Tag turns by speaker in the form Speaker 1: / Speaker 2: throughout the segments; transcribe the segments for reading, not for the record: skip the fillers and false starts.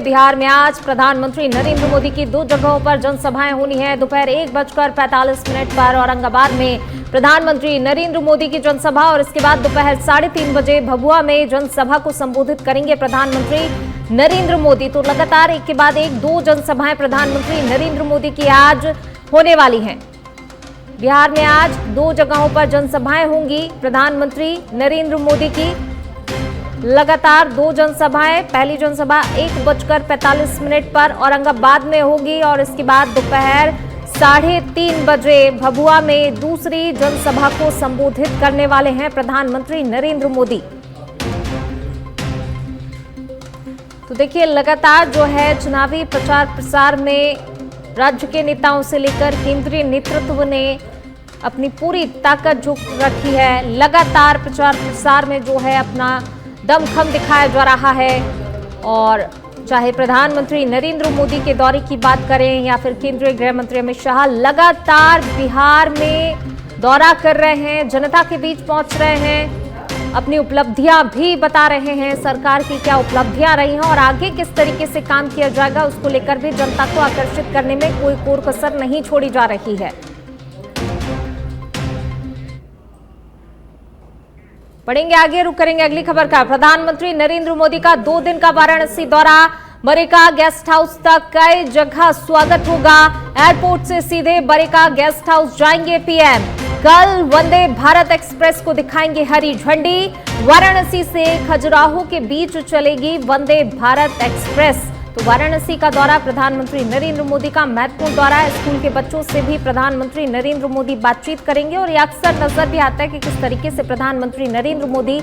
Speaker 1: बिहार में आज प्रधानमंत्री नरेंद्र मोदी की 2 जगहों पर जनसभाएं होनी है। दोपहर 1:45 पर औरंगाबाद में प्रधानमंत्री नरेंद्र मोदी की जनसभा और इसके बाद दोपहर 3:30 बजे भभुआ में जनसभा को संबोधित करेंगे प्रधानमंत्री नरेंद्र मोदी। तो लगातार एक के बाद एक 2 जनसभाएं प्रधानमंत्री नरेंद्र मोदी की आज होने वाली हैं। बिहार में आज 2 जगहों पर जनसभाएं होंगी प्रधानमंत्री नरेंद्र मोदी की। लगातार 2 जनसभाएं, पहली जनसभा 1:45 पर औरंगाबाद में होगी और इसके बाद दोपहर 3:30 बजे भभुआ में दूसरी जनसभा को संबोधित करने वाले हैं प्रधानमंत्री नरेंद्र मोदी। तो देखिए, लगातार जो है चुनावी प्रचार प्रसार में राज्य के नेताओं से लेकर केंद्रीय नेतृत्व ने अपनी पूरी ताकत झोंक रखी है। लगातार प्रचार प्रसार में जो है अपना दमखम दिखाया जा रहा है और चाहे प्रधानमंत्री नरेंद्र मोदी के दौरे की बात करें या फिर केंद्रीय गृह मंत्री अमित शाह लगातार बिहार में दौरा कर रहे हैं, जनता के बीच पहुंच रहे हैं, अपनी उपलब्धियां भी बता रहे हैं, सरकार की क्या उपलब्धियां रही हैं और आगे किस तरीके से काम किया जाएगा उसको लेकर भी जनता को आकर्षित करने में कोई कोर कसर नहीं छोड़ी जा रही है। बढ़ेंगे आगे, रुक करेंगे अगली खबर का। प्रधानमंत्री नरेंद्र मोदी का 2 दिन का वाराणसी दौरा, बरेका गेस्ट हाउस तक कई जगह स्वागत होगा। एयरपोर्ट से सीधे बरेका गेस्ट हाउस जाएंगे पीएम। कल वंदे भारत एक्सप्रेस को दिखाएंगे हरी झंडी। वाराणसी से खजुराहो के बीच चलेगी वंदे भारत एक्सप्रेस। तो वाराणसी का दौरा प्रधानमंत्री नरेंद्र मोदी का महत्वपूर्ण दौरा है। स्कूल के बच्चों से भी प्रधानमंत्री नरेंद्र मोदी बातचीत करेंगे और ये अक्सर नजर भी आता है कि किस तरीके से प्रधानमंत्री नरेंद्र मोदी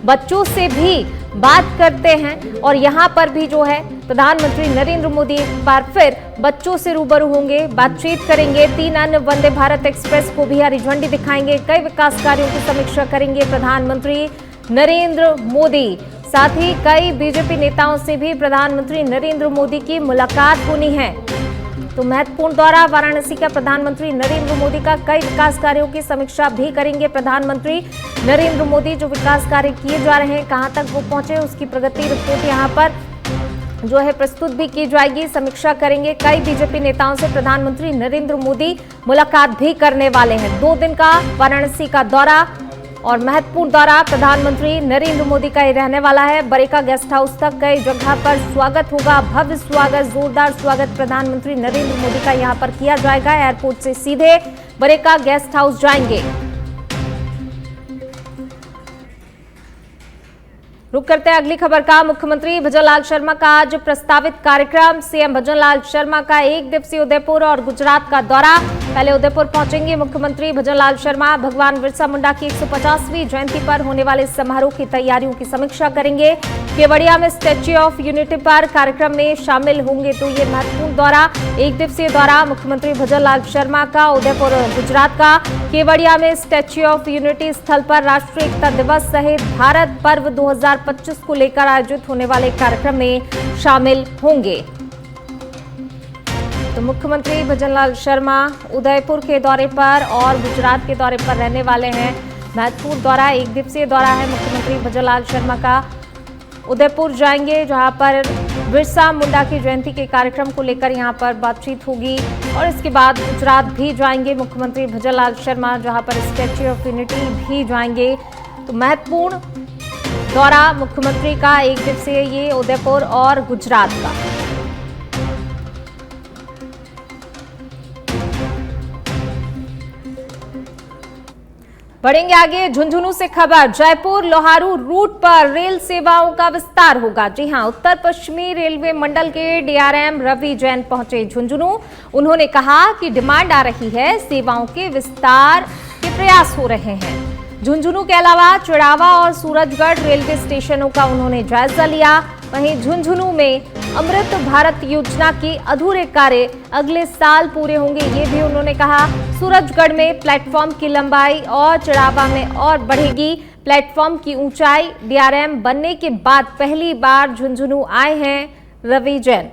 Speaker 1: बच्चों से भी बात करते हैं और यहाँ पर भी जो है प्रधानमंत्री नरेंद्र मोदी एक बार फिर बच्चों से रूबरू होंगे, बातचीत करेंगे। 3 अन्य वंदे भारत एक्सप्रेस को भी हरी झंडी दिखाएंगे। कई विकास कार्यों की समीक्षा करेंगे प्रधानमंत्री नरेंद्र मोदी। साथ ही कई बीजेपी नेताओं से भी प्रधानमंत्री नरेंद्र मोदी की मुलाकात होनी है। तो महत्वपूर्ण दौरा वाराणसी का प्रधानमंत्री नरेंद्र मोदी का। कई विकास कार्यों की समीक्षा भी करेंगे प्रधानमंत्री नरेंद्र मोदी। जो विकास कार्य किए जा रहे हैं, कहां तक वो पहुंचे, उसकी प्रगति रिपोर्ट यहां पर जो है प्रस्तुत भी की जाएगी, समीक्षा करेंगे। कई बीजेपी नेताओं से प्रधानमंत्री नरेंद्र मोदी मुलाकात भी करने वाले हैं। 2 दिन का वाराणसी का दौरा और महत्वपूर्ण दौरा प्रधानमंत्री नरेंद्र मोदी का ही रहने वाला है। बरेका गेस्ट हाउस तक कई जगह पर स्वागत होगा, भव्य स्वागत, जोरदार स्वागत प्रधानमंत्री नरेंद्र मोदी का यहां पर किया जाएगा। एयरपोर्ट से सीधे बरेका गेस्ट हाउस जाएंगे। रुक करते हैं अगली खबर का। मुख्यमंत्री भजनलाल शर्मा का आज प्रस्तावित कार्यक्रम। सीएम भजनलाल शर्मा का 1 दिवसीय उदयपुर और गुजरात का दौरा। पहले उदयपुर पहुंचेंगे मुख्यमंत्री भजनलाल शर्मा। भगवान बिरसा मुंडा की 150वीं जयंती पर होने वाले समारोह की तैयारियों की समीक्षा करेंगे। केवड़िया में स्टैच्यू ऑफ यूनिटी पर कार्यक्रम में शामिल होंगे। तो ये महत्वपूर्ण दौरा, 1 दिवसीय दौरा मुख्यमंत्री भजनलाल शर्मा का उदयपुर और गुजरात का। केवड़िया में स्टैच्यू ऑफ यूनिटी स्थल पर राष्ट्रीय एकता दिवस सहित भारत पर्व 2025 को लेकर आयोजित होने वाले कार्यक्रम में शामिल होंगे। तो मुख्यमंत्री भजनलाल शर्मा उदयपुर के दौरे पर और गुजरात के दौरे पर रहने वाले हैं। महत्वपूर्ण दौरा, 1 दिवसीय दौरा है मुख्यमंत्री भजनलाल शर्मा का। उदयपुर जाएंगे जहां पर बिरसा मुंडा की जयंती के कार्यक्रम को लेकर यहां पर बातचीत होगी और इसके बाद गुजरात भी जाएंगे मुख्यमंत्री भजनलाल शर्मा, जहां पर स्टैच्यू ऑफ यूनिटी भी जाएंगे। तो महत्वपूर्ण दौरा मुख्यमंत्री का 1 दिवसीय ये उदयपुर और गुजरात का। बढ़ेंगे आगे, झुंझुनू से खबर। जयपुर लोहारू रूट पर रेल सेवाओं का विस्तार होगा। जी हां, उत्तर पश्चिमी रेलवे मंडल के डीआरएम रवि जैन पहुंचे झुंझुनू। उन्होंने कहा कि डिमांड आ रही है, सेवाओं के विस्तार के प्रयास हो रहे हैं। झुंझुनू के अलावा चिड़ावा और सूरजगढ़ रेलवे स्टेशनों का उन्होंने जायजा लिया। वहीं झुंझुनू में अमृत भारत योजना के अधूरे कार्य अगले साल पूरे होंगे, ये भी उन्होंने कहा। सूरजगढ़ में प्लेटफॉर्म की लंबाई और चिड़ावा में और बढ़ेगी प्लेटफॉर्म की ऊंचाई। डीआरएम बनने के बाद पहली बार झुंझुनू आए हैं रवि जैन।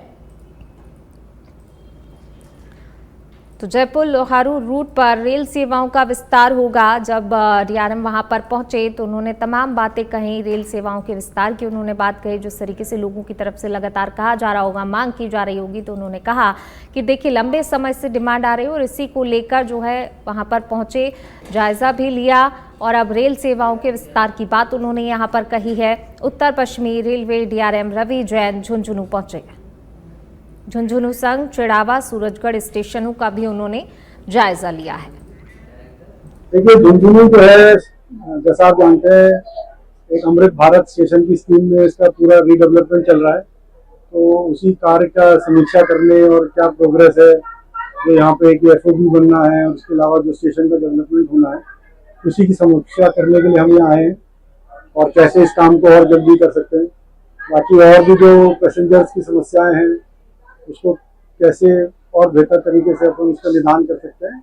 Speaker 1: तो जयपुर लोहारू रूट पर रेल सेवाओं का विस्तार होगा। जब डीआरएम वहां पर पहुंचे तो उन्होंने तमाम बातें कही, रेल सेवाओं के विस्तार की उन्होंने बात कही। जिस तरीके से लोगों की तरफ से लगातार कहा जा रहा होगा, मांग की जा रही होगी, तो उन्होंने कहा कि देखिए लंबे समय से डिमांड आ रही है और इसी को लेकर जो है वहां पर पहुंचे, जायजा भी लिया और अब रेल सेवाओं के विस्तार की बात उन्होंने यहाँ पर कही है। उत्तर पश्चिमी रेलवे डीआरएम रवि जैन झुंझुनू पहुंचे। झुंझुनू संग चिड़ावा सूरजगढ़ स्टेशनों का भी उन्होंने जायजा लिया है।
Speaker 2: देखिए झुंझुनू जो है, जैसा आप जानते हैं, एक अमृत भारत स्टेशन की स्कीम में इसका पूरा रीडेवलपमेंट चल रहा है। तो उसी कार्य का समीक्षा करने और क्या प्रोग्रेस है, जो यहाँ पे एक एफओबी बनना है और उसके अलावा जो स्टेशन का डेवलपमेंट होना है, उसी की समीक्षा करने के लिए हम यहाँ आए हैं और कैसे इस काम को और जल्दी कर सकते हैं। बाकी और भी जो पैसेंजर्स की समस्याएं हैं उसको कैसे और बेहतर तरीके से अपन उसका निदान कर सकते हैं,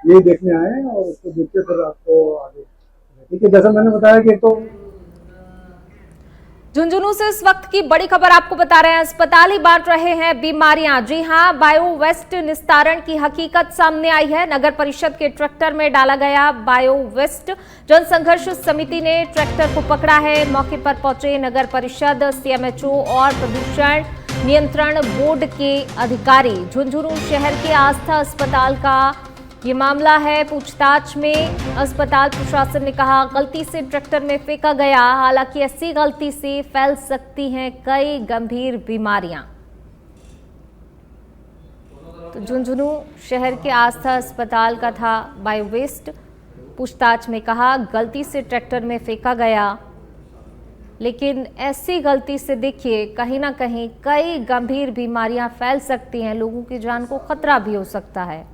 Speaker 2: यही देखने आए हैं और उसको देख के फिर आपको आगे। ठीक है, जैसा मैंने बताया कि तो
Speaker 1: झुंझुनू से इस वक्त की बड़ी खबर आपको बता रहे हैं। अस्पताल ही बांट रहे हैं बीमारियां। जी हां, बायो वेस्ट निस्तारण की हकीकत सामने आई है। नगर परिषद के ट्रैक्टर में डाला गया बायो वेस्ट। जनसंघर्ष समिति ने ट्रैक्टर को पकड़ा है। मौके पर पहुंचे नगर परिषद, सीएमएचओ और प्रदूषण नियंत्रण बोर्ड के अधिकारी। झुंझुनू शहर के आस्था अस्पताल का ये मामला है। पूछताछ में अस्पताल प्रशासन ने कहा गलती से ट्रैक्टर में फेंका गया। हालांकि ऐसी गलती से फैल सकती हैं कई गंभीर बीमारियां। तो झुंझुनू शहर के आस्था अस्पताल का था बायो वेस्ट। पूछताछ में कहा गलती से ट्रैक्टर में फेंका गया, लेकिन ऐसी गलती से देखिए कहीं ना कहीं कई गंभीर बीमारियां फैल सकती हैं, लोगों की जान को खतरा भी हो सकता है।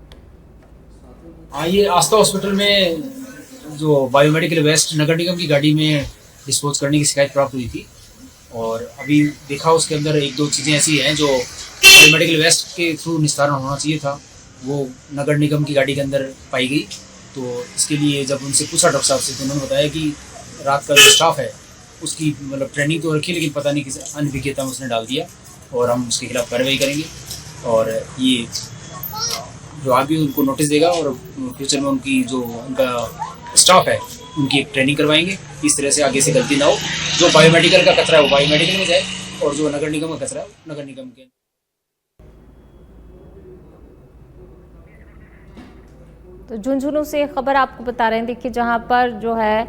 Speaker 3: ये आस्था हॉस्पिटल में जो बायोमेडिकल वेस्ट नगर निगम की गाड़ी में डिस्पोज करने की शिकायत प्राप्त हुई थी और अभी देखा उसके अंदर एक दो चीज़ें ऐसी हैं जो बायोमेडिकल वेस्ट के थ्रू निस्तारण होना चाहिए था, वो नगर निगम की गाड़ी के अंदर पाई गई। तो इसके लिए जब उनसे पूछा डॉक्टर साहब से तो उन्होंने बताया कि रात का जो स्टाफ है उसकी मतलब ट्रेनिंग तो रखी, लेकिन पता नहीं किस अनभिज्ञता में उसने डाल दिया और हम उसके खिलाफ कार्रवाई करेंगे और ये जो आगे उनको नोटिस देगा और फ्यूचर में उनकी जो उनका स्टाफ है उनकी एक ट्रेनिंग करवाएंगे। इस तरह से आगे से गलती ना हो। जो बायोमेडिकल का कचरा है वो बायोमेडिकल में जाए और जो नगर निगम का कचरा है वो नगर निगम के।
Speaker 1: तो झुंझुनू से खबर आपको बता रहे हैं। देखिए जहां पर जो है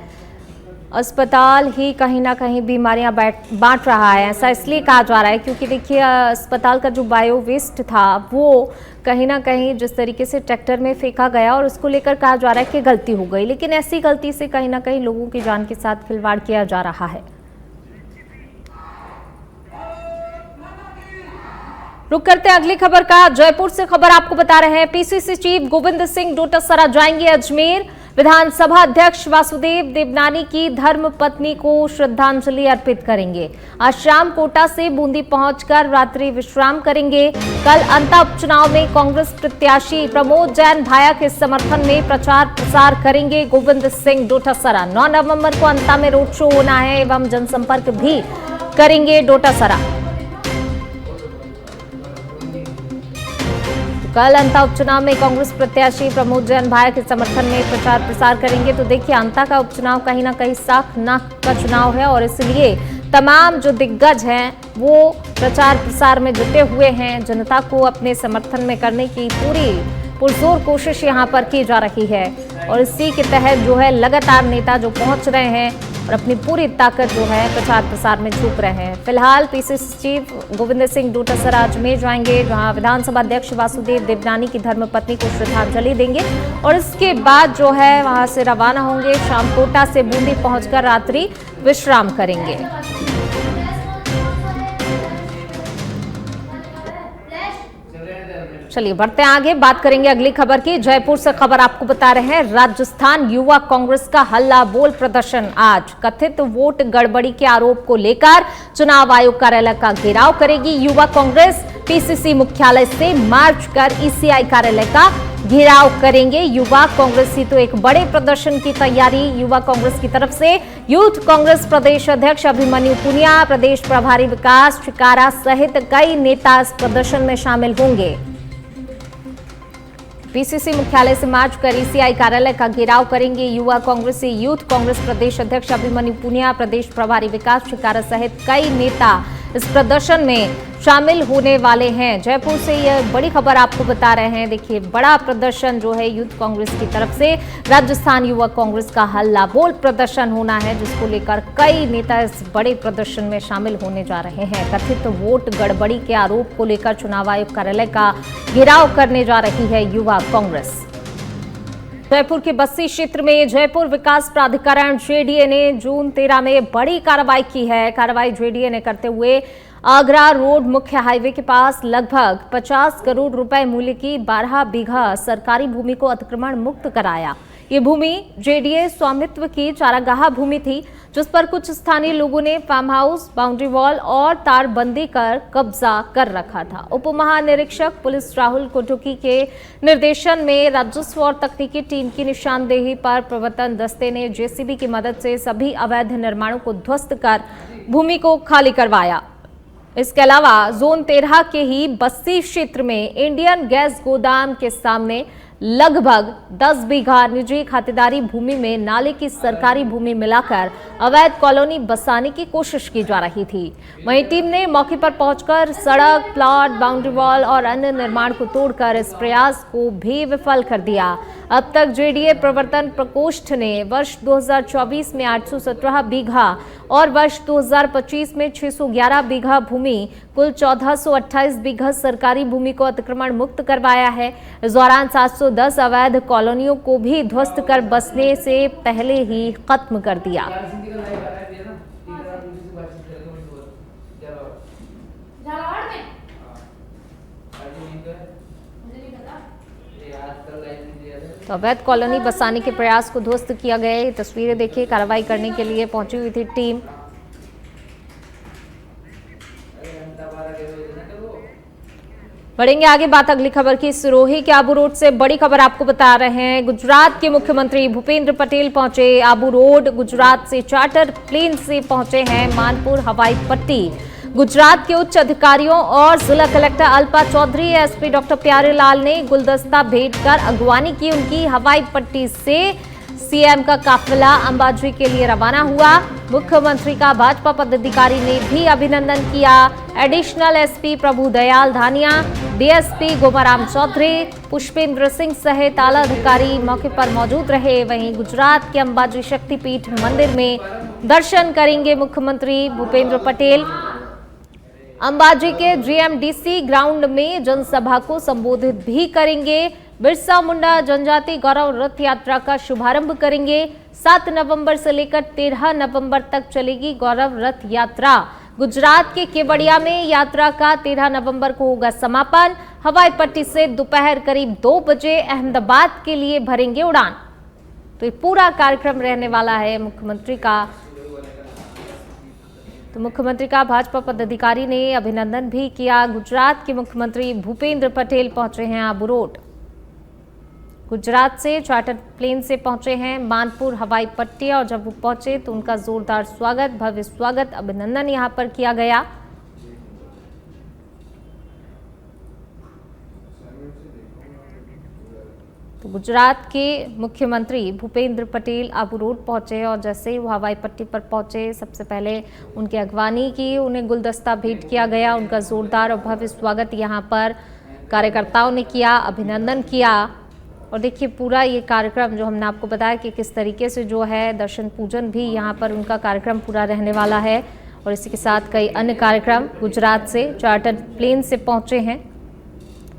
Speaker 1: अस्पताल ही कहीं ना कहीं बीमारियां बांट रहा है, ऐसा इसलिए कहा जा रहा है क्योंकि देखिए अस्पताल का जो बायो वेस्ट था वो कहीं ना कहीं जिस तरीके से ट्रैक्टर में फेंका गया और उसको लेकर कहा जा रहा है कि गलती हो गई, लेकिन ऐसी गलती से कहीं ना कहीं लोगों की जान के साथ खिलवाड़ किया जा रहा है। रुक करते हैं अगली खबर का। जयपुर से खबर आपको बता रहे हैं। पीसीसी चीफ गोविंद सिंह डोटासरा जाएंगे अजमेर। विधानसभा अध्यक्ष वासुदेव देवनानी की धर्म पत्नी को श्रद्धांजलि अर्पित करेंगे। आज शाम कोटा से बूंदी पहुंचकर रात्रि विश्राम करेंगे। कल अंता उपचुनाव में कांग्रेस प्रत्याशी प्रमोद जैन भाया के समर्थन में प्रचार प्रसार करेंगे गोविंद सिंह डोटासरा। 9 नवंबर को अंता में रोड शो होना है एवं जनसंपर्क भी करेंगे डोटासरा। कल अंता उपचुनाव में कांग्रेस प्रत्याशी प्रमोद जैन भाया के समर्थन में प्रचार प्रसार करेंगे। तो देखिए अंता का उपचुनाव कहीं ना कहीं साख नाक का चुनाव है और इसलिए तमाम जो दिग्गज हैं वो प्रचार प्रसार में जुटे हुए हैं। जनता को अपने समर्थन में करने की पूरी पुरजोर कोशिश यहाँ पर की जा रही है और इसी के तहत जो है लगातार नेता जो पहुंच रहे हैं और अपनी पूरी ताकत जो है प्रचार प्रसार में झोंक रहे हैं। फिलहाल पीसीसी चीफ गोविंद सिंह डोटासरा अजमेर जाएंगे, जहां विधानसभा अध्यक्ष वासुदेव देवनानी की धर्मपत्नी को श्रद्धांजलि देंगे और इसके बाद जो है वहां से रवाना होंगे। शाम कोटा से बूंदी पहुंचकर रात्रि विश्राम करेंगे। चलिए बढ़ते हैं आगे, बात करेंगे अगली खबर की। जयपुर से खबर आपको बता रहे हैं। राजस्थान युवा कांग्रेस का हल्ला बोल प्रदर्शन आज कथित वोट गड़बड़ी के आरोप को लेकर चुनाव आयोग कार्यालय का घेराव करेगी युवा कांग्रेस। पीसीसी मुख्यालय से मार्च कर ईसीआई कार्यालय का घेराव करेंगे युवा कांग्रेस ही। तो एक बड़े प्रदर्शन की तैयारी युवा कांग्रेस की तरफ से। यूथ कांग्रेस प्रदेश अध्यक्ष अभिमन्यु पुनिया, प्रदेश प्रभारी विकास शिकारा सहित कई नेता इस प्रदर्शन में शामिल होंगे। पीसीसी मुख्यालय से मार्च कर ईसीआई कार्यालय का घेराव करेंगे युवा कांग्रेसी। यूथ कांग्रेस प्रदेश अध्यक्ष अभिमन्यु पुनिया, प्रदेश प्रभारी विकास शिकारा सहित कई नेता इस प्रदर्शन में शामिल होने वाले हैं। जयपुर से यह बड़ी खबर आपको बता रहे हैं। देखिए, बड़ा प्रदर्शन जो है यूथ कांग्रेस की तरफ से राजस्थान युवा कांग्रेस का हल्ला बोल प्रदर्शन होना है, जिसको लेकर कई नेता इस बड़े प्रदर्शन में शामिल होने जा रहे हैं। कथित वोट गड़बड़ी के आरोप को लेकर चुनाव आयोग कार्यालय का घेराव करने जा रही है युवा कांग्रेस। जयपुर के बस्सी क्षेत्र में जयपुर विकास प्राधिकरण जेडीए ने जून 13 में बड़ी कार्रवाई की है। कार्रवाई जेडीए ने करते हुए आगरा रोड मुख्य हाईवे के पास लगभग 50 करोड़ रुपए मूल्य की 12 बीघा सरकारी भूमि को अतिक्रमण मुक्त कराया। ये भूमि जेडीए स्वामित्व की चारागाह भूमि थी, जिस पर कुछ स्थानीय लोगों ने फार्म हाउस, बाउंड्री वॉल और तारबंदी कर कब्जा कर रखा था। उप महानिरीक्षक पुलिस राहुल कोटुकी के निर्देशन में राजस्व और तकनीकी टीम की निशानदेही पर प्रवर्तन दस्ते ने जेसीबी की मदद से सभी अवैध निर्माणों को ध्वस्त कर भूमि को खाली करवाया। इसके अलावा जोन 13 के ही बस्सी क्षेत्र में इंडियन गैस गोदाम के सामने लगभग 10 बीघा निजी खातेदारी भूमि में नाले की सरकारी भूमि मिलाकर अवैध कॉलोनी बसाने की कोशिश की जा रही थी। वहीं टीम ने मौके पर पहुंचकर सड़क, प्लॉट, बाउंड्री वॉल और अन्य निर्माण को तोड़कर इस प्रयास को भी विफल कर दिया। अब तक जेडीए प्रवर्तन प्रकोष्ठ ने वर्ष 2024 में 817 बीघा और वर्ष 2025 में 611 बीघा भूमि, कुल 1428 बीघा सरकारी भूमि को अतिक्रमण मुक्त करवाया है। इस दौरान 710 अवैध कॉलोनियों को भी ध्वस्त कर बसने से पहले ही खत्म कर दिया। तो अवैध कॉलोनी बसाने के प्रयास को ध्वस्त किया गया। ये तस्वीरें देखिए, कार्रवाई करने के लिए पहुंची हुई थी टीम। बढ़ेंगे आगे बात अगली खबर की। सिरोही के आबू रोड से बड़ी खबर आपको बता रहे हैं। गुजरात के मुख्यमंत्री भूपेंद्र पटेल पहुंचे आबू रोड। गुजरात से चार्टर प्लेन से पहुंचे हैं मानपुर हवाई पट्टी। गुजरात के उच्च अधिकारियों और जिला collector Alpa Chaudhary, SP doctor Pyarelal ने गुलदस्ता भेंट कर अगवानी की। उनकी हवाई पट्टी से सीएम का काफिला अंबाजी के लिए रवाना हुआ। मुख्यमंत्री का भाजपा पदाधिकारी ने भी अभिनंदन किया। Additional SP Prabhudayal Dhaniya, DSP Gomaram Chaudhary, Pushpendra Singh सहित आला अधिकारी मौके पर मौजूद रहे। वहीं गुजरात के अंबाजी शक्तिपीठ मंदिर में दर्शन करेंगे मुख्यमंत्री भूपेंद्र पटेल। अंबाजी के जीएमडीसी ग्राउंड में जनसभा को संबोधित भी करेंगे। बिरसा मुंडा जनजाति गौरव रथ यात्रा का शुभारंभ करेंगे। 7 नवंबर से लेकर 13 नवंबर तक चलेगी गौरव रथ यात्रा। गुजरात के केवड़िया में यात्रा का 13 नवंबर को होगा समापन। हवाई पट्टी से दोपहर करीब 2 बजे अहमदाबाद के लिए भरेंगे उड़ान। तो ये पूरा कार्यक्रम रहने वाला है मुख्यमंत्री का। तो मुख्यमंत्री का भाजपा पदाधिकारी ने अभिनंदन भी किया। गुजरात के मुख्यमंत्री भूपेंद्र पटेल पहुंचे हैं आबू रोड। गुजरात से चार्टर प्लेन से पहुंचे हैं मानपुर हवाई पट्टी, और जब वो पहुंचे तो उनका जोरदार स्वागत, भव्य स्वागत, अभिनंदन यहां पर किया गया। तो गुजरात के मुख्यमंत्री भूपेंद्र पटेल आबू रोड पहुंचे और जैसे ही वो हवाई पट्टी पर पहुंचे सबसे पहले उनकी अगवानी की, उन्हें गुलदस्ता भेंट किया गया। उनका जोरदार और भव्य स्वागत यहां पर कार्यकर्ताओं ने किया, अभिनंदन किया। और देखिए पूरा ये कार्यक्रम जो हमने आपको बताया कि किस तरीके से जो है दर्शन पूजन भी यहाँ पर उनका कार्यक्रम पूरा रहने वाला है। और इसी के साथ कई अन्य कार्यक्रम। गुजरात से चार्टर प्लेन से पहुंचे हैं,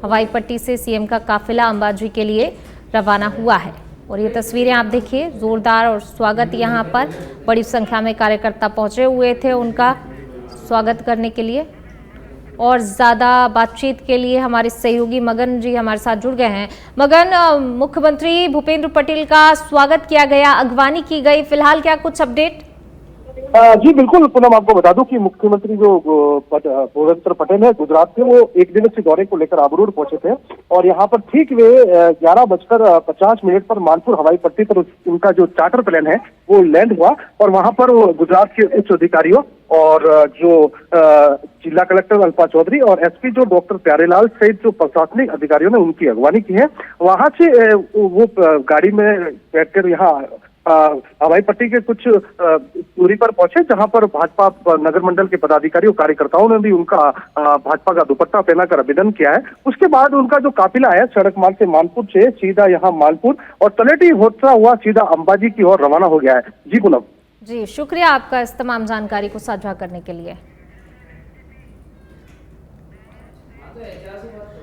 Speaker 1: हवाई पट्टी से सीएम का काफिला अंबाजी के लिए रवाना हुआ है। और ये तस्वीरें आप देखिए, जोरदार और स्वागत यहाँ पर बड़ी संख्या में कार्यकर्ता पहुंचे हुए थे उनका स्वागत करने के लिए। और ज़्यादा बातचीत के लिए हमारे सहयोगी मगन जी हमारे साथ जुड़ गए हैं। मगन, मुख्यमंत्री भूपेंद्र पटेल का स्वागत किया गया, अगवानी की गई, फिलहाल क्या कुछ अपडेट?
Speaker 4: जी बिल्कुल पूनम, आपको बता दूं कि मुख्यमंत्री जो भूपेंद्र पटेल है गुजरात के, वो एक दिवसीय दौरे को लेकर आबू रोड पहुंचे थे और यहाँ पर ठीक वे 11:50 पर मानपुर हवाई पट्टी पर उनका जो चार्टर प्लेन है वो लैंड हुआ और वहां पर वो गुजरात के उच्च अधिकारियों और जो जिला कलेक्टर अल्पा चौधरी और एसपी जो डॉक्टर प्यारेलाल सहित जो प्रशासनिक अधिकारियों ने उनकी अगवानी की है। वहां से वो गाड़ी में बैठकर यहाँ हवाई पट्टी के कुछ दूरी पर पहुंचे, जहां पर भाजपा नगर मंडल के पदाधिकारियों कार्यकर्ताओं ने भी उनका भाजपा का दुपट्टा पहनाकर अभिनंदन किया है। उसके बाद उनका जो काफिला है सड़क मार्ग से मानपुर से सीधा यहाँ मालपुर और तलेटी होता हुआ सीधा अंबाजी की ओर रवाना हो गया है। जी पूनम।
Speaker 1: जी शुक्रिया आपका इस तमाम जानकारी को साझा करने के लिए।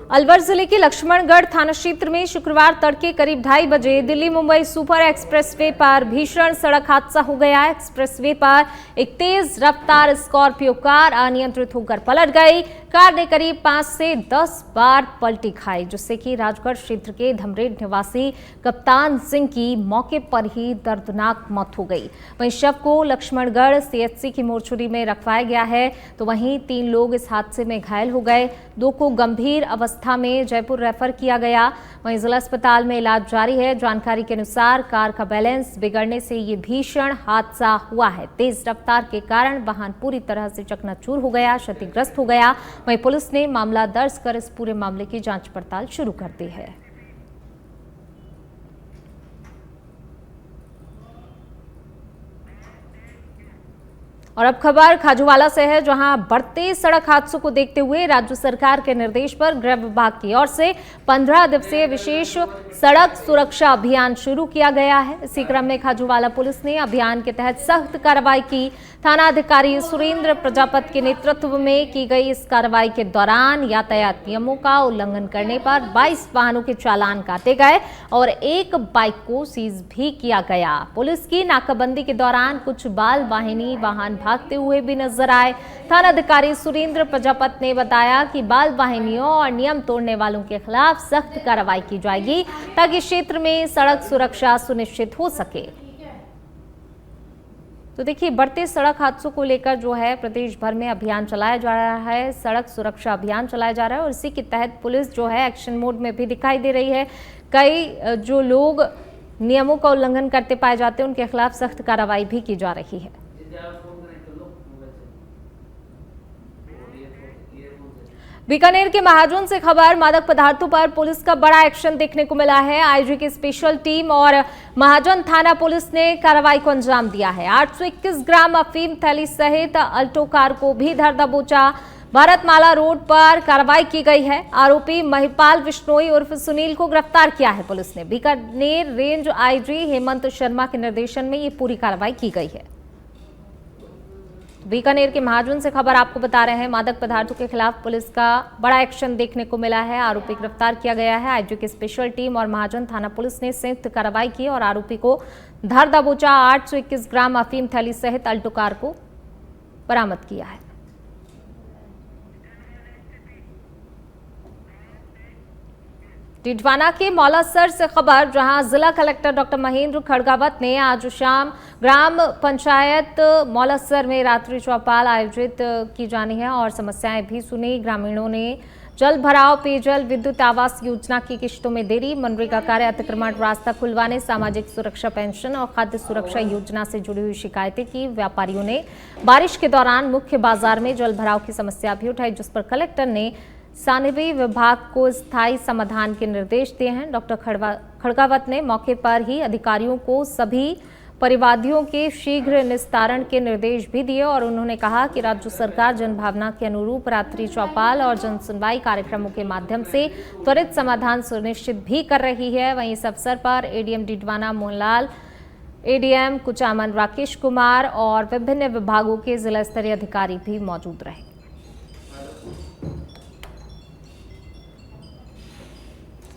Speaker 1: अलवर जिले के लक्ष्मणगढ़ थाना क्षेत्र में शुक्रवार तड़के करीब 2:30 बजे दिल्ली मुंबई सुपर एक्सप्रेसवे पर भीषण सड़क हादसा हो गया। एक्सप्रेसवे पर एक तेज रफ्तार स्कॉर्पियो कार अनियंत्रित होकर पलट गई। कार ने करीब 5 से 10 बार पलटी खाई, जिससे कि राजगढ़ क्षेत्र के धमरेड निवासी कप्तान सिंह की मौके पर ही दर्दनाक मौत हो गई। वहीं शव को लक्ष्मणगढ़ सीएचसी की मोर्चरी में रखवाया गया है, तो वहीं 3 लोग इस हादसे में घायल हो गए। 2 को गंभीर अवस्था में जयपुर रेफर किया गया। वहीं जिला अस्पताल में इलाज जारी है। जानकारी के अनुसार कार का बैलेंस बिगड़ने से ये भीषण हादसा हुआ है। तेज रफ्तार के कारण वाहन पूरी तरह से चकनाचूर हो गया, क्षतिग्रस्त हो गया। वहीं पुलिस ने मामला दर्ज कर इस पूरे मामले की जांच पड़ताल शुरू कर दी है। और अब खबर खाजूवाला से है, जहां बढ़ते सड़क हादसों को देखते हुए राज्य सरकार के निर्देश पर गृह विभाग की ओर से 15 दिवसीय विशेष सड़क सुरक्षा अभियान शुरू किया गया है। इसी क्रम में खाजूवाला पुलिस ने अभियान के तहत सख्त कार्रवाई की। थाना अधिकारी सुरेंद्र प्रजापति के नेतृत्व में की गई इस कार्रवाई के दौरान यातायात नियमों का उल्लंघन करने पर 22 वाहनों के चालान काटे गए और एक बाइक को सीज भी किया गया। पुलिस की नाकाबंदी के दौरान कुछ बाल वाहिनी वाहन भागते हुए भी नजर आए। थाना अधिकारी सुरेंद्र प्रजापति ने बताया कि बाल वाहिनियों और नियम तोड़ने वालों के खिलाफ सख्त कार्रवाई की जाएगी, ताकि क्षेत्र में सड़क सुरक्षा सुनिश्चित हो सके। तो देखिए, बढ़ते सड़क हादसों को लेकर जो है प्रदेश भर में अभियान चलाया जा रहा है, सड़क सुरक्षा अभियान चलाया जा रहा है और इसी के तहत पुलिस जो है एक्शन मोड में भी दिखाई दे रही है। कई जो लोग नियमों का उल्लंघन करते पाए जाते हैं उनके खिलाफ सख्त कार्रवाई भी की जा रही है। बीकानेर के महाजन से खबर, मादक पदार्थों पर पुलिस का बड़ा एक्शन देखने को मिला है। आईजी की स्पेशल टीम और महाजन थाना पुलिस ने कार्रवाई को अंजाम दिया है। 821 ग्राम अफीम थैली सहित अल्टो कार को भी धर दबोचा। भारतमाला रोड पर कार्रवाई की गई है। आरोपी महिपाल बिश्नोई उर्फ सुनील को गिरफ्तार किया है पुलिस ने। बीकानेर रेंज आईजी हेमंत शर्मा के निर्देशन में ये पूरी कार्रवाई की गई है। बीकानेर के महाजन से खबर आपको बता रहे हैं, मादक पदार्थों के खिलाफ पुलिस का बड़ा एक्शन देखने को मिला है। आरोपी गिरफ्तार किया गया है। आईजी की स्पेशल टीम और महाजन थाना पुलिस ने संयुक्त कार्रवाई की और आरोपी को धर दबोचा। 821 ग्राम अफीम थैली सहित अल्टो कार को बरामद किया है। टिटवाना के मौलासर से खबर, जहां जिला कलेक्टर डॉक्टर महेंद्र खड़गावत ने आज शाम ग्राम पंचायत मौलासर में रात्रि चौपाल आयोजित की जानी है और समस्याएं भी सुनी। ग्रामीणों ने जल भराव, पेयजल, विद्युत आवास योजना की किश्तों में देरी, मनरेगा कार्य अतिक्रमण, रास्ता खुलवाने, सामाजिक सुरक्षा पेंशन और खाद्य सुरक्षा योजना से जुड़ी हुई शिकायतें की। व्यापारियों ने बारिश के दौरान मुख्य बाजार में जल भराव की समस्या भी उठाई, जिस पर कलेक्टर ने सानिवी विभाग को स्थायी समाधान के निर्देश दिए हैं। डॉक्टर खड़गावत ने मौके पर ही अधिकारियों को सभी परिवादियों के शीघ्र निस्तारण के निर्देश भी दिए और उन्होंने कहा कि राज्य सरकार जनभावना के अनुरूप रात्रि चौपाल और जन सुनवाई कार्यक्रमों के माध्यम से त्वरित समाधान सुनिश्चित भी कर रही है। वहीं इस अवसर पर एडीएम टिटवाना मोहनलाल, एडीएम कुचामन राकेश कुमार और विभिन्न विभागों के जिला स्तरीय अधिकारी भी मौजूद रहे।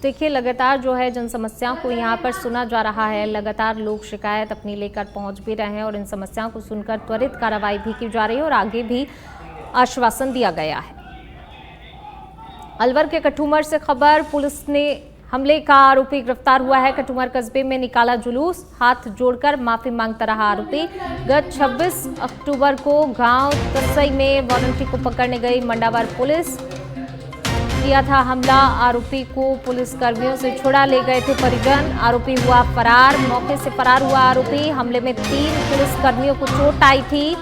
Speaker 1: देखिए, लगातार जो है जन समस्याओं को यहाँ पर सुना जा रहा है। लगातार लोग शिकायत अपनी लेकर पहुँच भी रहे हैं और इन समस्याओं को सुनकर त्वरित कार्रवाई भी की जा रही है और आगे भी आश्वासन दिया गया है। अलवर के कठूमर से खबर, पुलिस ने हमले का आरोपी गिरफ्तार हुआ है। कटुमर कस्बे में निकाला जुलूस, हाथ जोड़कर माफी मांगता रहा आरोपी। गत 26 अक्टूबर को गांव तसई में वारंटी को पकड़ने गई मंडावर पुलिस। किया था हमला, आरोपी को पुलिस कर्मियों से छुड़ा ले गए थे परिजन। आरोपी हुआ फरार, मौके से फरार हुआ आरोपी। हमले में 3 पुलिस कर्मियों को चोट आई थी।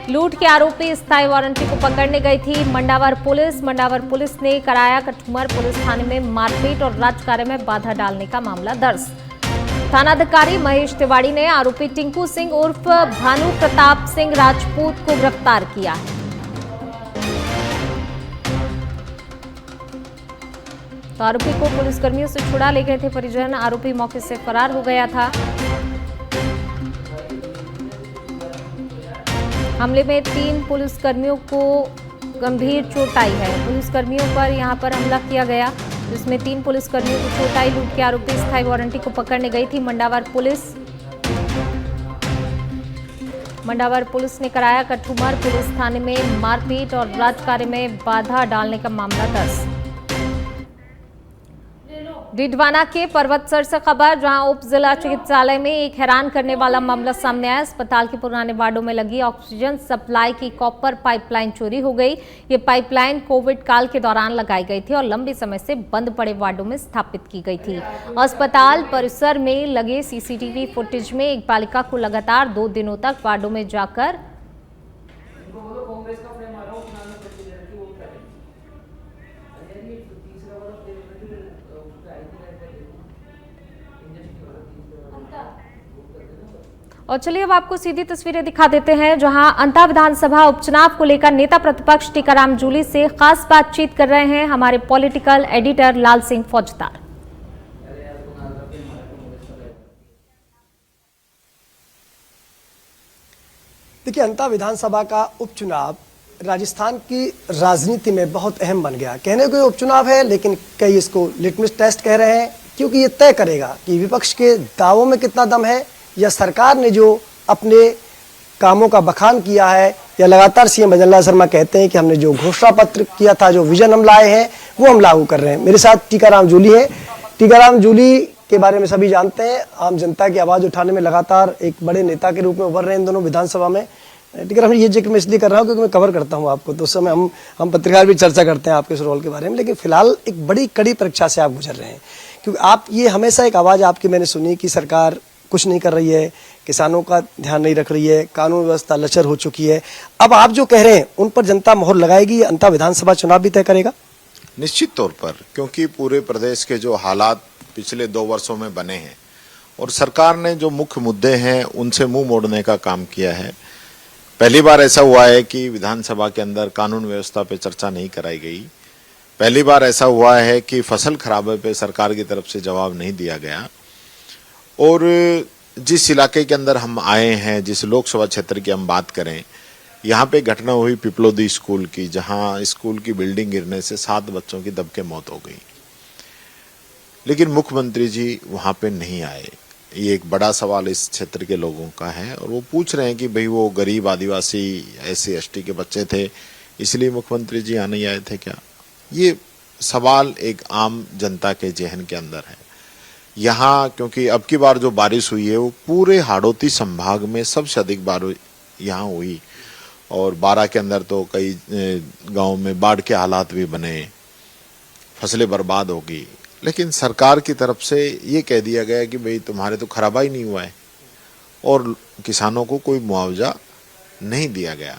Speaker 1: लूट के आरोपी स्थायी वारंटी को पकड़ने गई थी मंडावर पुलिस ने कराया कटुमर पुलिस थाने में मारपीट और राजकार्य में बाधा डालने का मामला दर्ज। थानाधिकारी महेश तिवारी ने आरोपी टिंकू सिंह उर्फ भानु प्रताप सिंह राजपूत को गिरफ्तार किया है। तो आरोपी को पुलिसकर्मियों से छुड़ा ले गए थे परिजन। आरोपी मौके से फरार हो गया था। हमले में 3 पुलिसकर्मियों को गंभीर चोट आई है। पुलिसकर्मियों पर यहां पर हमला किया गया, जिसमें 3 पुलिसकर्मियों को चोट आई। लूट के आरोपी स्थायी वारंटी को पकड़ने गई थी मंडावर पुलिस ने कराया कटुमर पुलिस थाने में मारपीट और राजकार्य में बाधा डालने का मामला दर्ज। डिडवाना के पर्वतसर से खबर, जहां उप जिला चिकित्सालय में एक हैरान करने वाला मामला सामने आया। अस्पताल के पुराने वार्डों में लगी ऑक्सीजन सप्लाई की कॉपर पाइपलाइन चोरी हो गई। ये पाइपलाइन कोविड काल के दौरान लगाई गई थी और लंबे समय से बंद पड़े वार्डों में स्थापित की गई थी। अस्पताल परिसर में लगे सीसीटीवी फुटेज में एक बालिका को लगातार 2 दिनों तक वार्डों में जाकर और चलिए अब आपको सीधी तस्वीरें दिखा देते हैं, जहां अंता विधानसभा उपचुनाव को लेकर नेता प्रतिपक्ष टीकाराम जूली से खास बातचीत कर रहे हैं हमारे पॉलिटिकल एडिटर लाल सिंह फौजदार।
Speaker 5: देखिए, अंता विधानसभा का उपचुनाव राजस्थान की राजनीति में बहुत अहम बन गया। कहने को उपचुनाव है, लेकिन कई इसको लिटमस टेस्ट कह रहे हैं, क्योंकि ये तय करेगा कि विपक्ष के दावों में कितना दम है या सरकार ने जो अपने कामों का बखान किया है, या लगातार सीएम भजनलाल शर्मा कहते हैं कि हमने जो घोषणा पत्र किया था, जो विजन हम लाए हैं, वो हम लागू कर रहे हैं। मेरे साथ टीकाराम जूली हैं। टीकाराम जूली के बारे में सभी जानते हैं, आम जनता की आवाज उठाने में लगातार एक बड़े नेता के रूप में उभर रहे हैं इन दोनों विधानसभा में। टीकाराम, ये जिक्र मैं इसलिए कर रहा हूँ क्योंकि मैं कवर करता हूँ आपको, तो उस समय हम पत्रकार भी चर्चा करते हैं आपके इस रोल के बारे में। लेकिन फिलहाल एक बड़ी कड़ी परीक्षा से आप गुजर रहे हैं, क्योंकि आप ये हमेशा एक आवाज आपकी मैंने सुनी कि सरकार कुछ नहीं कर रही है, किसानों का ध्यान नहीं रख रही है, कानून व्यवस्था लचर हो चुकी है। अब आप जो कह रहे हैं उन पर जनता मोहर लगाएगी, अंता विधानसभा चुनाव भी तय करेगा?
Speaker 6: निश्चित तौर पर, क्योंकि पूरे प्रदेश के जो हालात पिछले 2 वर्षों में बने हैं और सरकार ने जो मुख्य मुद्दे हैं उनसे मुंह मोड़ने का काम किया है। पहली बार ऐसा हुआ है कि विधानसभा के अंदर कानून व्यवस्था पे चर्चा नहीं कराई गई। पहली बार ऐसा हुआ है कि फसल खराबे पे सरकार की तरफ से जवाब नहीं दिया गया। और जिस इलाके के अंदर हम आए हैं, जिस लोकसभा क्षेत्र की हम बात करें, यहाँ पे घटना हुई पिपलोदी स्कूल की, जहाँ स्कूल की बिल्डिंग गिरने से 7 बच्चों की दबके मौत हो गई, लेकिन मुख्यमंत्री जी वहाँ पे नहीं आए। ये एक बड़ा सवाल इस क्षेत्र के लोगों का है और वो पूछ रहे हैं कि भाई वो गरीब आदिवासी SC ST के बच्चे थे, इसलिए मुख्यमंत्री जी यहाँ नहीं आए थे क्या? ये सवाल एक आम जनता के जहन के अंदर है। यहाँ क्योंकि अब की बार जो बारिश हुई है वो पूरे हाड़ौती संभाग में सबसे अधिक बारिश यहाँ हुई और 12 के अंदर तो कई गांव में बाढ़ के हालात भी बने, फसलें बर्बाद हो गई। लेकिन सरकार की तरफ से ये कह दिया गया कि भाई तुम्हारे तो खराबा ही नहीं हुआ है और किसानों को कोई मुआवजा नहीं दिया गया।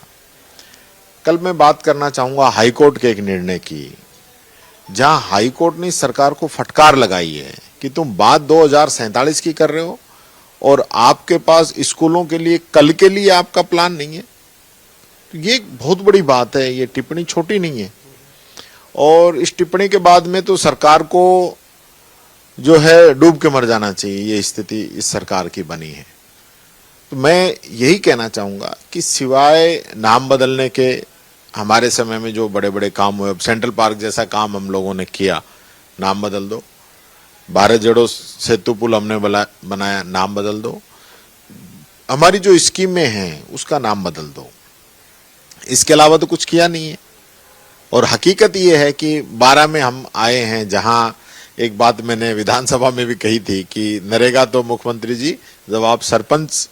Speaker 6: कल मैं बात करना चाहूँगा हाईकोर्ट के एक निर्णय की, जहाँ हाईकोर्ट ने सरकार को फटकार लगाई है कि तुम बात 2047 की कर रहे हो और आपके पास स्कूलों के लिए कल के लिए आपका प्लान नहीं है। तो ये एक बहुत बड़ी बात है, ये टिप्पणी छोटी नहीं है। और इस टिप्पणी के बाद में तो सरकार को जो है डूब के मर जाना चाहिए, ये स्थिति इस सरकार की बनी है। तो मैं यही कहना चाहूँगा कि सिवाय नाम बदलने के हमारे समय में जो बड़े बड़े काम हुए, सेंट्रल पार्क जैसा काम हम लोगों ने किया, नाम बदल दो। भारत जोड़ो सेतु पुल हमने बनाया, नाम बदल दो। हमारी जो स्कीमें हैं उसका नाम बदल दो। इसके अलावा तो कुछ किया नहीं है। और हकीकत ये है कि 12 में हम आए हैं जहां एक बात मैंने विधानसभा में भी कही थी कि नरेगा तो मुख्यमंत्री जी जब आप सरपंच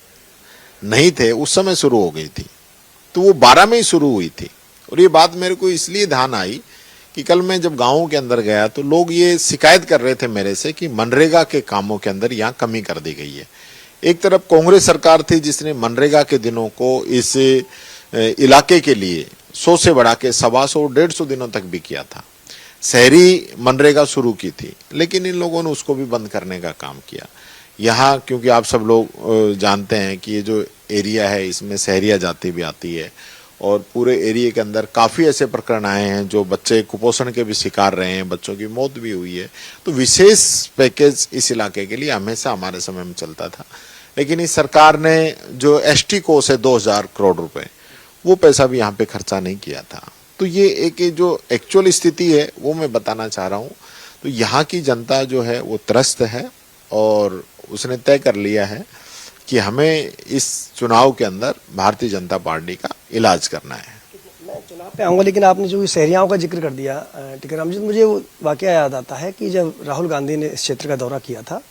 Speaker 6: नहीं थे उस समय शुरू हो गई थी, तो वो 12 में ही शुरू हुई थी। और ये बात मेरे को इसलिए ध्यान आई कि कल मैं जब गांवों के अंदर गया तो लोग ये शिकायत कर रहे थे मेरे से कि मनरेगा के कामों के अंदर यहाँ कमी कर दी गई है। एक तरफ कांग्रेस सरकार थी जिसने मनरेगा के दिनों को इस इलाके के लिए 100 से बढ़ा के 125 150 दिनों तक भी किया था। शहरी मनरेगा शुरू की थी, लेकिन इन लोगों ने उसको भी बंद करने का काम किया। यहाँ क्योंकि आप सब लोग जानते हैं कि ये जो एरिया है इसमें शहरिया जाति भी आती है और पूरे एरिया के अंदर काफ़ी ऐसे प्रकरण आए हैं जो बच्चे कुपोषण के भी शिकार रहे हैं, बच्चों की मौत भी हुई है। तो विशेष पैकेज इस इलाके के लिए हमेशा हमारे समय में चलता था, लेकिन इस सरकार ने जो एसटी कोष है 2000 करोड़ रुपए, वो पैसा भी यहाँ पे खर्चा नहीं किया था। तो ये एक जो एक्चुअल स्थिति है वो मैं बताना चाह रहा हूँ। तो यहाँ की जनता जो है वो त्रस्त है और उसने तय कर लिया है कि हमें इस चुनाव के अंदर भारतीय जनता पार्टी का इलाज करना है।
Speaker 5: मैं चुनाव पे आऊँगा, लेकिन आपने जो शहरियाओं का जिक्र कर दिया टीकाराम जी, मुझे वो वाकया याद आता है कि जब राहुल गांधी ने इस क्षेत्र का दौरा किया था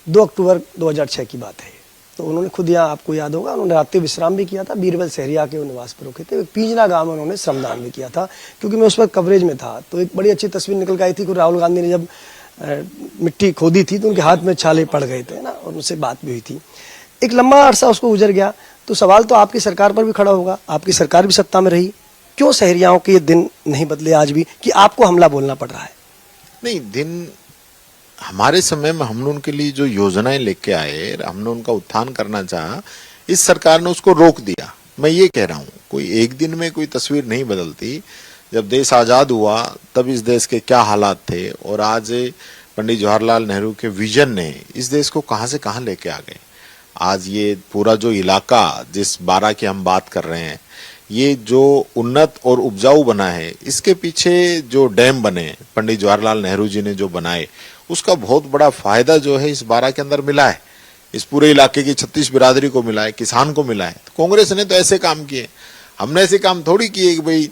Speaker 5: 2 अक्टूबर 2006 की बात है, तो उन्होंने खुद यहाँ, आपको याद होगा, उन्होंने रात्रि विश्राम भी किया था, बीरबल शहरिया के निवास पर रुके थे। पींजना गांव में उन्होंने श्रमदान भी किया था, क्योंकि मैं उस वक्त कवरेज में था। तो एक बड़ी अच्छी तस्वीर निकल के आई थी कि राहुल गांधी ने जब मिट्टी खोदी थी तो उनके हाथ में छाले पड़ गए थे ना, और उनसे बात भी हुई थी। एक लंबा अरसा उसको गुजर गया, तो सवाल तो आपकी सरकार पर भी खड़ा होगा, आपकी सरकार भी सत्ता में रही, क्यों शहरियाओं के ये दिन नहीं बदले आज भी कि आपको हमला बोलना पड़ रहा है?
Speaker 6: नहीं, दिन हमारे समय में हमने उनके लिए जो योजनाएं लेके आए, हमने उनका उत्थान करना चाहा, इस सरकार ने उसको रोक दिया। मैं ये कह रहा हूँ, कोई एक दिन में कोई तस्वीर नहीं बदलती। जब देश आजाद हुआ तब इस देश के क्या हालात थे और आज पंडित जवाहरलाल नेहरू के विजन ने इस देश को कहां से कहां लेके आ गए। आज ये पूरा जो इलाका जिस 12 की हम बात कर रहे हैं, ये जो उन्नत और उपजाऊ बना है, इसके पीछे जो डैम बने पंडित जवाहरलाल नेहरू जी ने जो बनाए, उसका बहुत बड़ा फायदा जो है इस 12 के अंदर मिला है। इस पूरे इलाके की 36 बिरादरी को मिला है, किसान को मिला है। तो कांग्रेस ने तो ऐसे काम किए, हमने ऐसे काम थोड़ी किए कि भाई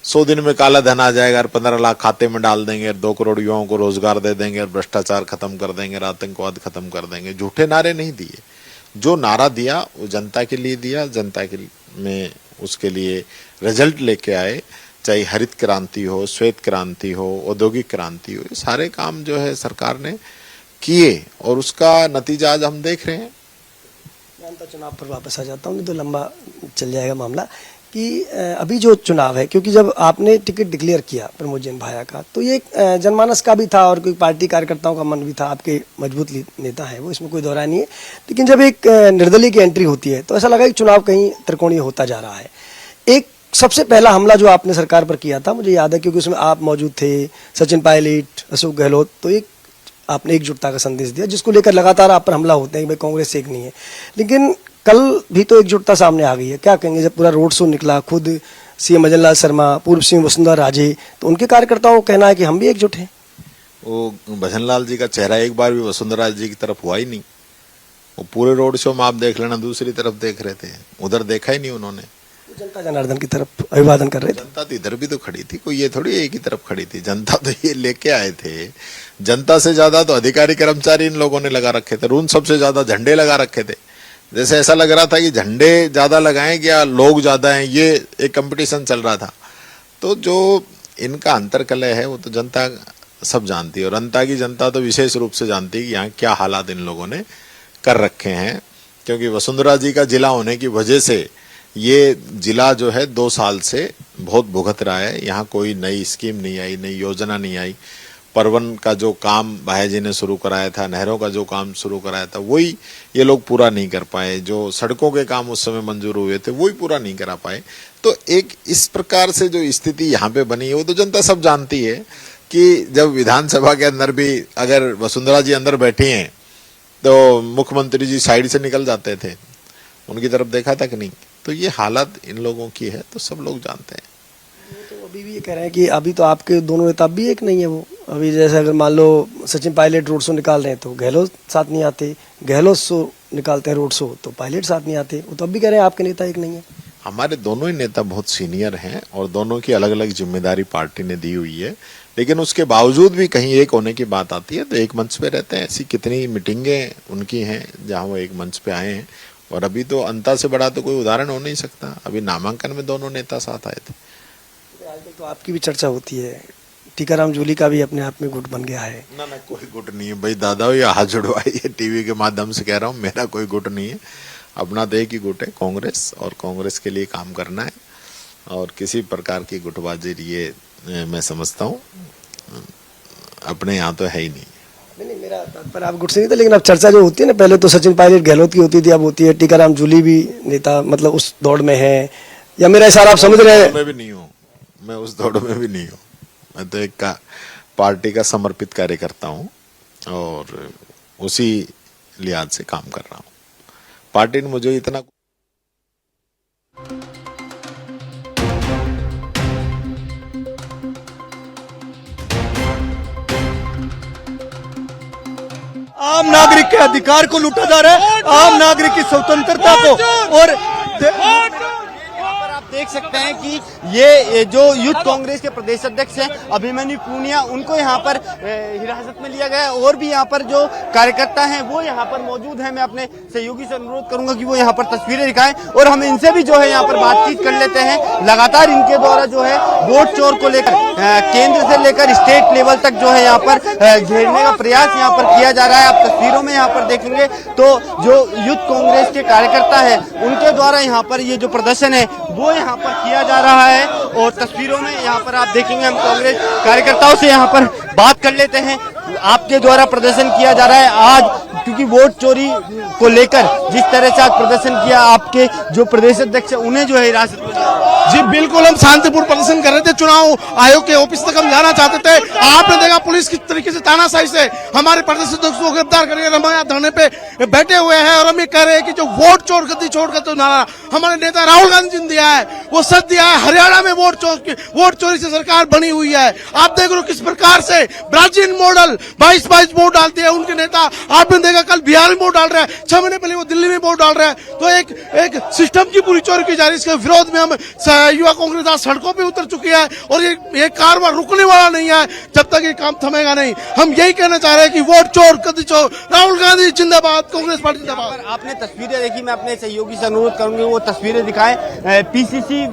Speaker 6: 100 दिन में काला धन आ जाएगा और 15 लाख खाते में डाल देंगे और 2 करोड़ युवाओं को रोजगार दे देंगे और भ्रष्टाचार खत्म कर देंगे और आतंकवाद खत्म कर देंगे। झूठे नारे नहीं दिए। जो नारा दिया वो जनता के लिए दिया, जनता के में उसके लिए रिजल्ट लेके आए। चाहे हरित क्रांति हो, श्वेत क्रांति हो, औद्योगिक क्रांति हो, ये सारे काम जो है सरकार ने किए और उसका नतीजा आज हम देख रहे हैं।
Speaker 5: मैं चुनाव पर वापस आ जाता हूँ, नहीं तो लंबा चल जाएगा मामला। कि अभी जो चुनाव है, क्योंकि जब आपने टिकट डिक्लेयर किया प्रमोद जैन भाया का, तो ये जनमानस का भी था और कोई पार्टी कार्यकर्ताओं का मन भी था, आपके मजबूत नेता है वो, इसमें कोई दोहरा नहीं है। लेकिन जब एक निर्दलीय की एंट्री होती है तो ऐसा लगा कि चुनाव कहीं त्रिकोणीय होता जा रहा है। एक सबसे पहला हमला जो आपने सरकार पर किया था, मुझे याद है क्योंकि उसमें आप मौजूद थे, सचिन पायलट, अशोक गहलोत, तो एक आपने एकजुटता का संदेश दिया, जिसको लेकर लगातार आप पर हमला होते हैं कि भाई कांग्रेस एक नहीं है। लेकिन कल भी तो एकजुटता सामने आ गई है, क्या कहेंगे? जब पूरा रोड शो निकला, खुद सीएम अजय लाल शर्मा, पूर्व सीएम वसुंधरा राजे, तो उनके कार्यकर्ताओं का कहना है कि हम भी एकजुट हैं।
Speaker 6: वो भजन लाल जी का चेहरा एक बार भी वसुंधरा जी की तरफ हुआ ही नहीं। वो पूरे रोड शो में आप देख लेना दूसरी तरफ देख रहे थे, उधर देखा ही नहीं उन्होंने।
Speaker 5: जनता जनार्दन की तरफ अभिवादन कर रहे थे।
Speaker 6: जनता तो इधर भी तो खड़ी थी, कोई ये थोड़ी एक ही तरफ खड़ी थी। जनता तो ये लेके आए थे। जनता से ज्यादा तो अधिकारी कर्मचारी इन लोगों ने लगा रखे थे, उन सबसे ज्यादा झंडे लगा रखे थे। जैसे ऐसा लग रहा था कि झंडे ज्यादा लगाएं या लोग ज्यादा हैं, ये एक कंपटीशन चल रहा था। तो जो इनका अंतर्कलह है वो तो जनता सब जानती है, और अंता की जनता तो विशेष रूप से जानती है कि यहाँ क्या हालात इन लोगों ने कर रखे हैं। क्योंकि वसुंधरा जी का जिला होने की वजह से ये जिला जो है 2 साल से बहुत भुगत रहा है। यहाँ कोई नई स्कीम नहीं आई, नई योजना नहीं आई। परवन का जो काम भाई जी ने शुरू कराया था, नहरों का जो काम शुरू कराया था, वही ये लोग पूरा नहीं कर पाए। जो सड़कों के काम उस समय मंजूर हुए थे वही पूरा नहीं करा पाए। तो एक इस प्रकार से जो स्थिति यहाँ पे बनी है वो तो जनता सब जानती है कि जब विधानसभा के अंदर भी अगर वसुंधरा जी अंदर बैठी हैं तो मुख्यमंत्री जी साइड से निकल जाते थे, उनकी तरफ देखा था कि नहीं। तो ये हालत इन लोगों की है, तो सब लोग जानते हैं।
Speaker 5: तो अभी भी ये कह रहे हैं कि अभी तो आपके दोनों नेता भी एक नहीं है। वो अभी जैसे अगर मान लो सचिन पायलट रोड शो निकाल रहे हैं तो गहलोत साथ नहीं आते, गहलोत शो निकालते हैं रोड शो तो पायलट साथ नहीं आते। वो तो अब भी कह रहे हैं आपके नेता एक नहीं है।
Speaker 6: हमारे दोनों ही नेता बहुत सीनियर हैं और दोनों की अलग अलग जिम्मेदारी पार्टी ने दी हुई है, लेकिन उसके बावजूद भी कहीं एक होने की बात आती है तो एक मंच पे रहते हैं। ऐसी कितनी मीटिंगें उनकी हैं जहां वो एक मंच पे आए हैं, और अभी तो अंता से बड़ा तो कोई उदाहरण हो नहीं सकता। अभी नामांकन में दोनों नेता साथ आए थे।
Speaker 5: आजकल तो आपकी भी चर्चा होती है, टीकाराम जूली का भी अपने आप में गुट बन गया है।
Speaker 6: ना कोई गुट नहीं है भाई दादा, ये हाथ जुड़वाइए, टीवी के माध्यम से कह रहा हूँ, मेरा कोई गुट नहीं है। अपना तो एक ही गुट है, कांग्रेस, और कांग्रेस के लिए काम करना है, और किसी प्रकार की गुटबाजी ये मैं समझता हूँ अपने यहाँ तो है ही नहीं।
Speaker 5: नहीं, मेरा तात्पर्य आप गुट से नहीं था, लेकिन अब चर्चा जो होती है ना, पहले तो सचिन पायलट गहलोत की होती थी, अब होती है टीकाराम जूली भी नेता मतलब उस दौड़ में है, या मेरा इशारा आप समझ रहे हैं?
Speaker 6: मैं भी नहीं हूँ, मैं उस दौड़ में भी नहीं हूँ। मैं तो एक पार्टी का समर्पित कार्यकर्ता हूँ और उसी लिहाज से काम कर रहा हूँ। पार्टी ने मुझे इतना
Speaker 7: आम नागरिक के अधिकार को लूटा जा रहा है, आम नागरिक की स्वतंत्रता को। और आप देख सकते हैं कि ये जो यूथ कांग्रेस के प्रदेश अध्यक्ष हैं अभिमन्यु पूनिया, उनको यहाँ पर हिरासत में लिया गया है, और भी यहाँ पर जो कार्यकर्ता हैं वो यहाँ पर मौजूद हैं। मैं अपने सहयोगी से अनुरोध करूंगा कि वो यहाँ पर तस्वीरें दिखाएं और हम इनसे भी जो है यहाँ पर बातचीत कर लेते हैं। लगातार इनके द्वारा जो है वोट चोर को लेकर केंद्र से लेकर स्टेट लेवल तक जो है यहाँ पर घेरने का प्रयास यहाँ पर किया जा रहा है। आप तस्वीरों में यहाँ पर देखेंगे तो जो यूथ कांग्रेस के कार्यकर्ता है उनके द्वारा यहाँ पर ये जो प्रदर्शन है वो यहाँ पर किया जा रहा है, और तस्वीरों में यहाँ पर आप देखेंगे। हम कांग्रेस कार्यकर्ताओं से यहाँ पर बात कर लेते हैं। आपके द्वारा प्रदर्शन किया जा रहा है आज, क्योंकि वोट चोरी को लेकर जिस तरह से आज प्रदर्शन किया, आपके जो प्रदेश अध्यक्ष है उन्हें जो है हिरासत में लिया।
Speaker 8: जी बिल्कुल, हम शांतिपूर्ण प्रदर्शन कर रहे थे, चुनाव आयोग के ऑफिस तक हम जाना चाहते थे। आपने देखा पुलिस किस तरीके से तानाशाही से हमारे प्रदेश अध्यक्ष को गिरफ्तार करके हम यहाँ धरने पे बैठे हुए हैं, और हम ये कह रहे हैं कि जो वोट चोर गद्दी छोड़ कर तो नारा हमारे नेता राहुल गांधी जी ने दिया है वो सच दिया है। हरियाणा में वोट चोरी से सरकार बनी हुई है। आप देख रहे हो किस प्रकार से ब्राजील मॉडल 22 वोट डालते हैं उनके नेता। आपने देखा कल बिहार में वोट डाल रहे हैं, 6 महीने पहले वो दिल्ली में वोट डाल रहे हैं। तो एक सिस्टम की पूरी चोरी की जा रही है। इसके विरोध में हम युवा कांग्रेस आज सड़कों पे उतर चुकी है, और ये कारवां रुकने वाला नहीं है जब तक ये काम थमेगा नहीं। हम यही कहना चाह रहे हैं कि वोट चोर गद्दी चोर, राहुल गांधी जिंदाबाद, कांग्रेस पार्टी जिंदाबाद।
Speaker 7: आपने तस्वीरें देखी, मैं अपने सहयोगी से अनुरोध करूंगी वो तस्वीरें दिखाएं। पीसीसी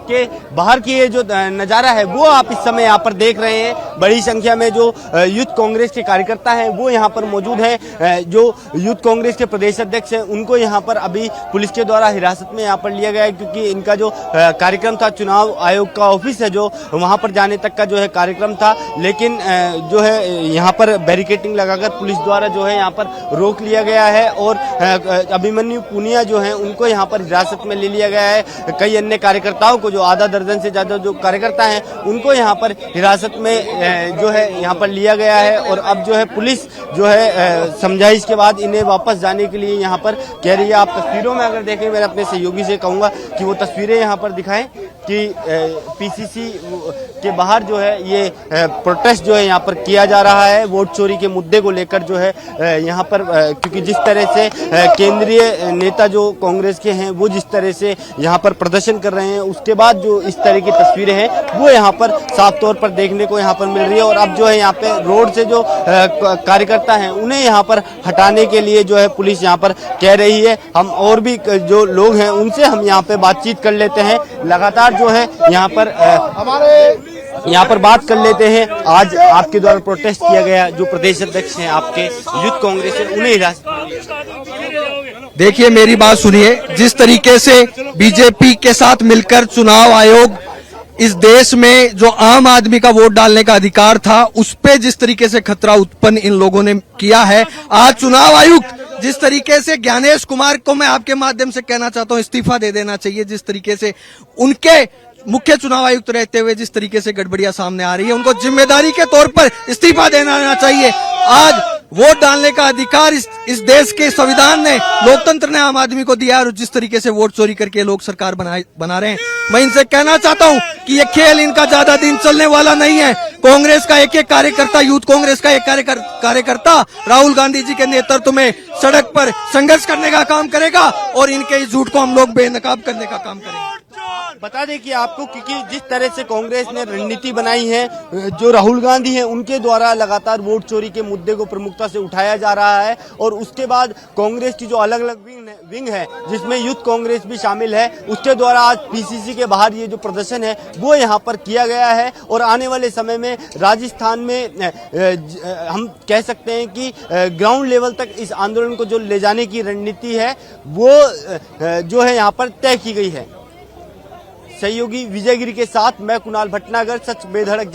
Speaker 7: के बाहर की ये जो नजारा है वो आप इस समय यहाँ पर देख रहे हैं। बड़ी संख्या में जो यूथ कांग्रेस के कार्यकर्ता हैं वो यहाँ पर मौजूद हैं। जो यूथ कांग्रेस के प्रदेश अध्यक्ष हैं उनको यहाँ पर अभी पुलिस के द्वारा हिरासत में यहाँ पर लिया गया है, क्योंकि इनका जो कार्यक्रम था, चुनाव आयोग का ऑफिस है जो वहाँ पर जाने तक का जो है कार्यक्रम था, लेकिन जो है यहाँ पर बैरिकेडिंग लगाकर पुलिस द्वारा जो है यहाँ पर रोक लिया गया है, और अभिमन्यु पूनिया जो है उनको यहाँ पर हिरासत में ले लिया गया है। कई अन्य कार्यकर्ताओं को, जो आधा दर्जन से ज्यादा जो कार्यकर्ता हैं उनको यहाँ पर हिरासत में जो है यहाँ पर लिया गया है, और अब जो है पुलिस जो है समझाइश के बाद इन्हें वापस जाने के लिए यहाँ पर कह रही है। आप तस्वीरों में अगर देखें, मैं अपने सहयोगी से कहूँगा कि वो तस्वीरें यहाँ पर दिखाएं कि पीसीसी के बाहर जो है ये प्रोटेस्ट जो है यहाँ पर किया जा रहा है वोट चोरी के मुद्दे को लेकर जो है यहाँ पर, क्योंकि जिस तरह से केंद्रीय नेता जो कांग्रेस के हैं वो जिस तरह से यहाँ पर प्रदर्शन कर रहे हैं, उसके बाद जो इस तरह की तस्वीरें हैं वो यहाँ पर साफ तौर पर देखने को यहाँ पर मिल रही है। और अब जो है यहाँ पे रोड से जो कार्यकर्ता हैं उन्हें यहाँ पर हटाने के लिए जो है पुलिस यहाँ पर कह रही है। हम और भी जो लोग हैं उनसे हम यहाँ पे बातचीत कर लेते हैं। लगातार जो है यहाँ पर बात कर लेते हैं। आज आपके द्वारा प्रोटेस्ट किया गया, जो प्रदेश अध्यक्ष हैं आपके यूथ कांग्रेस है उन्हें हिरासत।
Speaker 8: देखिए मेरी बात सुनिए, जिस तरीके से बीजेपी के साथ मिलकर चुनाव आयोग इस देश में जो आम आदमी का वोट डालने का अधिकार था उस पे जिस तरीके से खतरा उत्पन्न इन लोगों ने किया है, आज चुनाव आयुक्त जिस तरीके से ज्ञानेश कुमार को मैं आपके माध्यम से कहना चाहता हूं इस्तीफा दे देना चाहिए। जिस तरीके से उनके मुख्य चुनाव आयुक्त रहते हुए जिस तरीके से गड़बड़ियां सामने आ रही है, उनको जिम्मेदारी के तौर पर इस्तीफा देना चाहिए। आज
Speaker 9: वोट डालने का अधिकार इस देश के संविधान ने, लोकतंत्र ने आम आदमी को दिया, और जिस तरीके से वोट चोरी करके लोग सरकार बना रहे हैं, मैं इनसे कहना चाहता हूं कि ये खेल इनका ज्यादा दिन चलने वाला नहीं है। कांग्रेस का एक कार्यकर्ता, यूथ कांग्रेस का एक कार्यकर्ता राहुल गांधी जी के नेतृत्व में सड़क पर संघर्ष करने का काम करेगा, और इनके इस झूठ को हम लोग बेनकाब करने का काम करेंगे।
Speaker 7: बता दें कि आपको, क्योंकि जिस तरह से कांग्रेस ने रणनीति बनाई है, जो राहुल गांधी हैं उनके द्वारा लगातार वोट चोरी के मुद्दे को प्रमुखता से उठाया जा रहा है, और उसके बाद कांग्रेस की जो अलग अलग विंग है जिसमें यूथ कांग्रेस भी शामिल है, उसके द्वारा आज पीसीसी के बाहर ये जो प्रदर्शन है वो यहाँ पर किया गया है। और आने वाले समय में राजस्थान में हम कह सकते हैं कि ग्राउंड लेवल तक इस आंदोलन को जो ले जाने की रणनीति है वो जो है यहाँ पर तय की गई है। सहयोगी विजयगिरी के साथ मैं कुणाल भटनागर, सच बेधड़क।